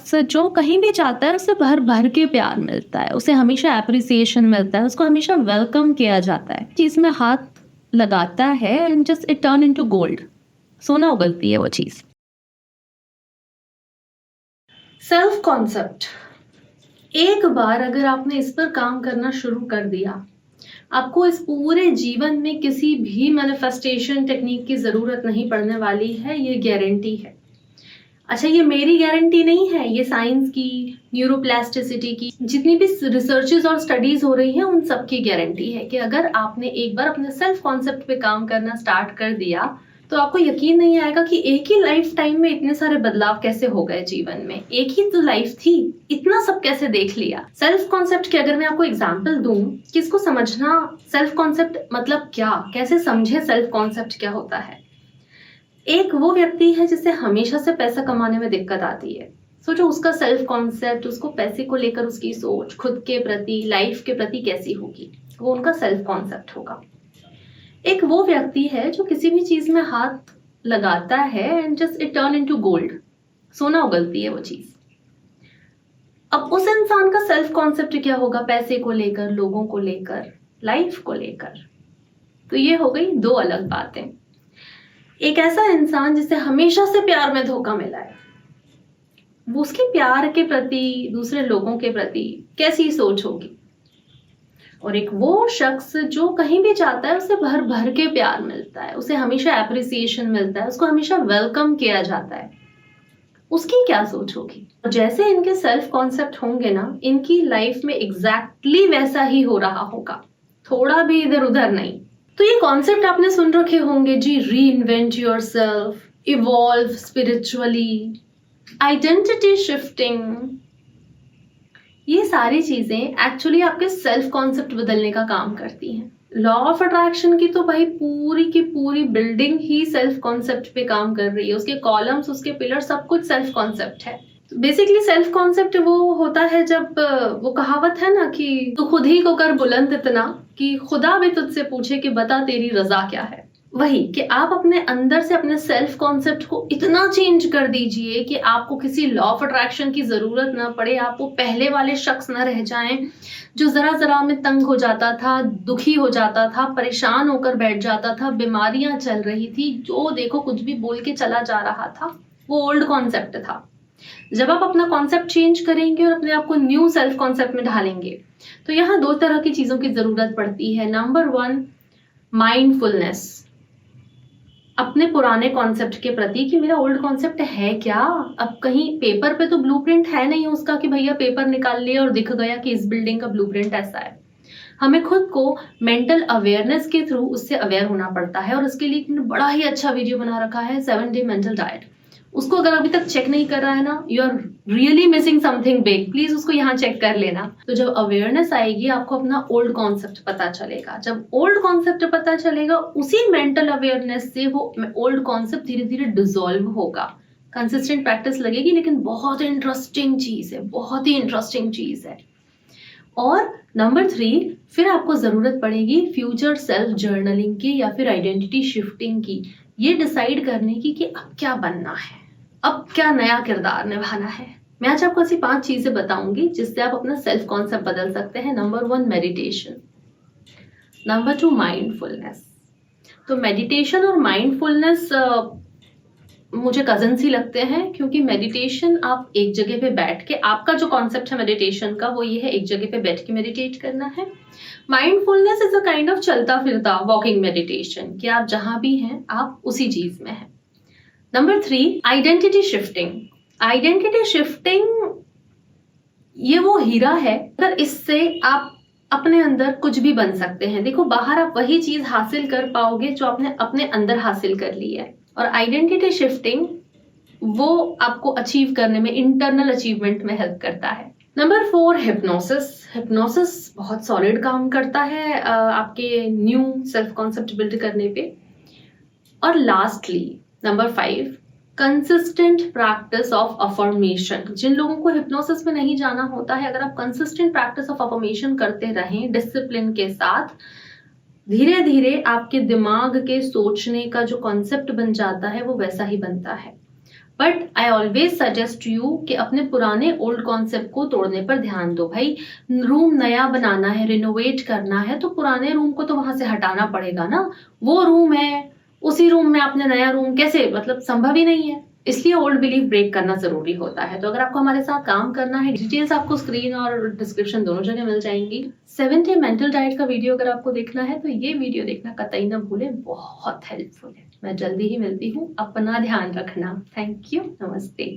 शख्स जो कहीं भी जाता है उसे भर भर के प्यार मिलता है, उसे हमेशा एप्रिसिएशन मिलता है, उसको हमेशा वेलकम किया जाता है। चीज में हाथ लगाता है and just it turn into gold. सोना उगलती है वो चीज। सेल्फ कॉन्सेप्ट, एक बार अगर आपने इस पर काम करना शुरू कर दिया, आपको इस पूरे जीवन में किसी भी मैनिफेस्टेशन टेक्निक की जरूरत नहीं पड़ने वाली है, ये गारंटी है। अच्छा, ये मेरी गारंटी नहीं है, ये साइंस की, न्यूरोप्लास्टिसिटी की, जितनी भी रिसर्चेस और स्टडीज हो रही हैं उन सब की गारंटी है कि अगर आपने एक बार अपने सेल्फ कॉन्सेप्ट पे काम करना स्टार्ट कर दिया तो आपको यकीन नहीं आएगा कि एक ही लाइफ टाइम में इतने सारे बदलाव कैसे हो गए जीवन में। एक ही तो लाइफ थी, इतना सब कैसे देख लिया। सेल्फ कॉन्सेप्ट की अगर मैं आपको एग्जांपल दूं कि इसको समझना, सेल्फ कॉन्सेप्ट मतलब क्या, कैसे समझे सेल्फ कॉन्सेप्ट क्या होता है। एक वो व्यक्ति है जिसे हमेशा से पैसा कमाने में दिक्कत आती है। सोचो उसका सेल्फ कॉन्सेप्ट, उसको पैसे को लेकर उसकी सोच, खुद के प्रति, लाइफ के प्रति कैसी होगी, वो उनका सेल्फ कॉन्सेप्ट होगा। एक वो व्यक्ति है जो किसी भी चीज में हाथ लगाता है and just it turn into gold. सोना उगलती है वो चीज। अब उस इंसान का सेल्फ कॉन्सेप्ट क्या होगा पैसे को लेकर, लोगों को लेकर, लाइफ को लेकर। तो ये हो गई दो अलग बातें। एक ऐसा इंसान जिसे हमेशा से प्यार में धोखा मिला है, वो उसके प्यार के प्रति, दूसरे लोगों के प्रति कैसी सोच होगी। और एक वो शख्स जो कहीं भी जाता है उसे भर भर के प्यार मिलता है, उसे हमेशा एप्रिसिएशन मिलता है, उसको हमेशा वेलकम किया जाता है, उसकी क्या सोच होगी। जैसे इनके सेल्फ कॉन्सेप्ट होंगे ना, इनकी लाइफ में एग्जैक्टली वैसा ही हो रहा होगा, थोड़ा भी इधर उधर नहीं। तो ये कॉन्सेप्ट आपने सुन रखे होंगे जी, री invent your self, evolve spiritually, identity shifting. ये सारी चीजें एक्चुअली आपके सेल्फ कॉन्सेप्ट बदलने का काम करती हैं। लॉ ऑफ अट्रैक्शन की तो भाई पूरी की पूरी बिल्डिंग ही सेल्फ कॉन्सेप्ट पे काम कर रही है। उसके कॉलम्स, उसके पिलर, सब कुछ सेल्फ कॉन्सेप्ट है। बेसिकली सेल्फ कॉन्सेप्ट वो होता है जब वो कहावत है ना कि तू खुद ही को कर बुलंद इतना कि खुदा भी तुझसे पूछे कि बता तेरी रजा क्या है। वही कि आप अपने अंदर से अपने सेल्फ कॉन्सेप्ट को इतना चेंज कर दीजिए कि आपको किसी लॉ ऑफ अट्रैक्शन की जरूरत ना पड़े, आप वो पहले वाले शख्स ना रह जाएं जो जरा जरा में तंग हो जाता था, दुखी हो जाता था, परेशान होकर बैठ जाता था, बीमारियां चल रही थी, जो देखो कुछ भी बोल के चला जा रहा था। वो ओल्ड कॉन्सेप्ट था। जब आप अपना कॉन्सेप्ट चेंज करेंगे और अपने आप को न्यू सेल्फ कॉन्सेप्ट में ढालेंगे तो यहाँ दो तरह की चीजों की जरूरत पड़ती है। नंबर 1, माइंडफुलनेस, अपने पुराने कॉन्सेप्ट के प्रति कि मेरा ओल्ड कॉन्सेप्ट है क्या। अब कहीं पेपर पे तो ब्लूप्रिंट है नहीं उसका कि भैया पेपर निकाल लिया और दिख गया कि इस बिल्डिंग का ब्लूप्रिंट ऐसा है। हमें खुद को मेंटल अवेयरनेस के थ्रू उससे अवेयर होना पड़ता है। और इसके लिए बड़ा ही अच्छा वीडियो बना रखा है 7 डे मेंटल डाइट। उसको अगर अभी तक चेक नहीं कर रहा है ना, you are really missing something big, please उसको यहाँ चेक कर लेना। तो जब अवेयरनेस आएगी आपको अपना ओल्ड कॉन्सेप्ट पता चलेगा। जब ओल्ड कॉन्सेप्ट पता चलेगा, उसी मेंटल अवेयरनेस से वो ओल्ड कॉन्सेप्ट धीरे धीरे डिसॉल्व होगा। कंसिस्टेंट प्रैक्टिस लगेगी, लेकिन बहुत इंटरेस्टिंग चीज है, बहुत ही इंटरेस्टिंग चीज है। और नंबर 3, फिर आपको जरूरत पड़ेगी फ्यूचर सेल्फ जर्नलिंग की या फिर आइडेंटिटी शिफ्टिंग की, ये डिसाइड करने की कि अब क्या बनना है, अब क्या नया किरदार निभाना है। मैं आज आपको ऐसी 5 चीजें बताऊंगी जिससे आप अपना सेल्फ कॉन्सेप्ट बदल सकते हैं। Number 1, meditation. Number 2, mindfulness. तो मेडिटेशन और माइंडफुलनेस मुझे कजन ही लगते हैं, क्योंकि मेडिटेशन आप एक जगह पे बैठ के, आपका जो कॉन्सेप्ट है मेडिटेशन का वो ये है, एक जगह पे बैठ के मेडिटेट करना है। Mindfulness is a kind of चलता फिरता वॉकिंग मेडिटेशन, कि आप जहां भी हैं आप उसी चीज में हैं। Number 3, identity shifting. Identity shifting ये वो हीरा है, अगर इससे आप अपने अंदर कुछ भी बन सकते हैं। देखो, बाहर आप वही चीज हासिल कर पाओगे जो आपने अपने अंदर हासिल कर ली है। और आइडेंटिटी शिफ्टिंग वो आपको अचीव करने में, इंटरनल अचीवमेंट में हेल्प करता है। Number 4, hypnosis. हिप्नोसिस बहुत सॉलिड काम करता है आपके न्यू सेल्फ कॉन्सेप्ट बिल्ड करने पे। और lastly number 5, consistent practice of affirmation. जिन लोगों को हिप्नोसिस में नहीं जाना होता है, अगर आप कंसिस्टेंट प्रैक्टिस ऑफ अफर्मेशन करते रहें डिसिप्लिन के साथ, धीरे धीरे आपके दिमाग के सोचने का जो कॉन्सेप्ट बन जाता है वो वैसा ही बनता है। But I always suggest you कि अपने पुराने ओल्ड कॉन्सेप्ट को तोड़ने पर ध्यान दो। भाई रूम नया बनाना है, रिनोवेट करना है, तो पुराने रूम को तो वहां से हटाना पड़ेगा ना। वो रूम है, उसी रूम में आपने नया रूम कैसे, मतलब संभव ही नहीं है। इसलिए ओल्ड बिलीफ ब्रेक करना जरूरी होता है। तो अगर आपको हमारे साथ काम करना है, डिटेल्स आपको स्क्रीन और डिस्क्रिप्शन दोनों जगह मिल जाएंगी। 7th डे मेंटल डाइट का वीडियो अगर आपको देखना है तो ये वीडियो देखना कतई ना भूले, बहुत हेल्पफुल है। मैं जल्दी ही मिलती हूँ, अपना ध्यान रखना। थैंक यू, नमस्ते।